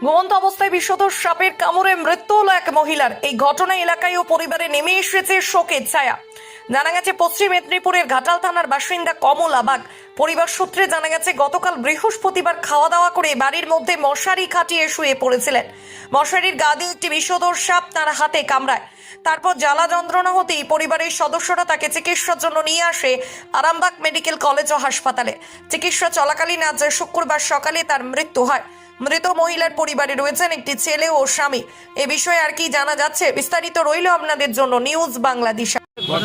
ঘুমন্ত অবস্থায় বিষধর সাপের কামড়ে মৃত্যু হলো এক মহিলার। এই ঘটনায় এলাকায় ও পরিবারে নেমে এসেছে শোকের ছায়া। জানা গেছে পশ্চিম মেদিনীপুরের ঘাটাল থানার বাসিন্দা কমলা বাগ। পরিবার সূত্রে জানা গেছে গতকাল বৃহস্পতিবার খাওয়া দাওয়া করে বাড়ির মধ্যে মশারি খাটিয়ে শুয়ে পড়েছিলেন। মশারির গা দিয়ে একটি বিষধর সাপ তার হাতে কামড়ায়। তারপর জ্বালা যন্ত্রণা হতেই পরিবারের সদস্যরা তাকে চিকিৎসার জন্য নিয়ে আসে আরামবাগ মেডিকেল কলেজ ও হাসপাতালে। চিকিৎসা চলাকালীন আজ শুক্রবার সকালে তার মৃত্যু হয়। মৃত মহিলার পরিবারে রয়েছেন একটি ছেলে ও স্বামী। এ বিষয়ে আর কি জানা যাচ্ছে বিস্তারিত রইল আপনাদের জন্য নিউজ বাংলাদেশ। গত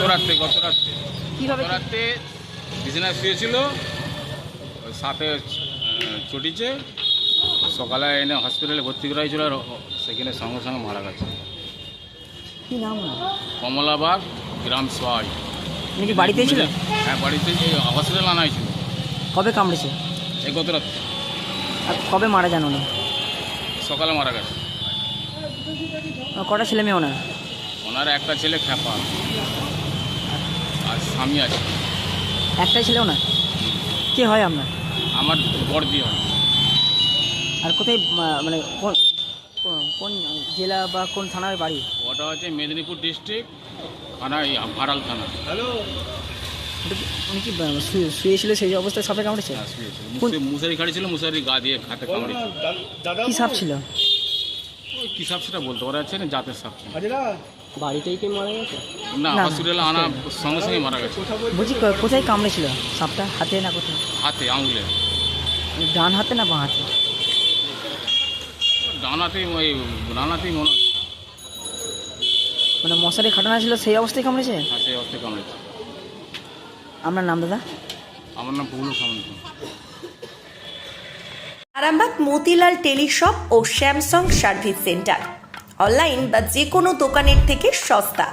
রাত্রে বিছানায় শুয়েছিল, ওই সাপে চটিছে। সকালে এনে হসপিটালে ভর্তি করা হয়েছিল, আর সেখানে সঙ্গে সঙ্গে মারা গেছে। কি নাম না? কমলাবাগ গ্রাম সোয়াই। আপনি কি বাড়িতেই ছিলেন? হ্যাঁ, বাড়িতে হসপিটালে আনা হয়েছিল। কবে কামড়েছে? এই গত রাত্রে আর কবে মারা যান উনি? সকালে মারা গেছে। কটা ছেলে মেয়ে ওনার? ওনার একটা ছেলে খ্যাপা আর স্বামী আছে। একটাই ছেলে ওনার? কে হয় আপনার? আমার বড়দি হয়। আর কোথায় মানে কোন জেলা বা কোন থানার বাড়ি? ওটা হচ্ছে মেদিনীপুর ডিস্ট্রিক্ট, থানা ভাড়াল থানা। উনি কি শুয়েছিল সেই অবস্থায় সাপে কামড়েছে? হ্যাঁ, শুয়েছিল। মুসারি খাড়ি ছিল, মুসারি গা দিয়ে হাতে কামড়েছে। কি সাপ ছিল? ওই কী সাপ সেটা বলতে পারা যাচ্ছে না, জাতের সাপ ছিল। বাড়িতেই কি মারা গেছে? না, না, হসপিটালে আনা সঙ্গে সঙ্গে মারা গেছে। বলছি কোথায় কামড়েছিল সাপটা? হাতে না কোথায়? হাতে, আঙুলে। ডান হাতে না বাঁ হাতে? ডানাতেই মনে হচ্ছে। মানে মশারি খাটানো ছিল সেই অবস্থায় কামড়েছে? হ্যাঁ, সেই অবস্থায় কামড়েছে। আপনার নাম দাদা? আমার নাম পুগুল সামন্ত। আরামবাগ মতিলাল টেলিশপ ও স্যামসাং সার্ভিস সেন্টার অনলাইন বা যে কোনো দোকানের থেকে সস্তা।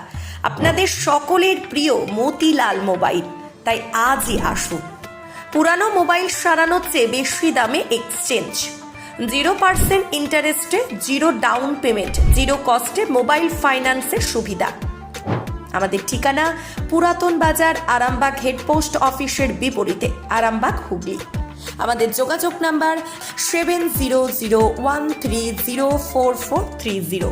আপনাদের সকলের প্রিয় মতিলাল মোবাইল, তাই আজই আসুন। পুরানো মোবাইল সারানোর চেয়ে বেশি দামে এক্সচেঞ্জ, 0% ইন্টারেস্টে, 0 ডাউন পেমেন্ট, 0 কস্টে মোবাইল ফাইন্যান্সের সুবিধা। আমাদের ঠিকানা পুরাতন বাজার, আরামবাগ হেডপোস্ট অফিসের বিপরীতে, আরামবাগ, হুগলি। আমাদের যোগাযোগ নাম্বার 7001304430।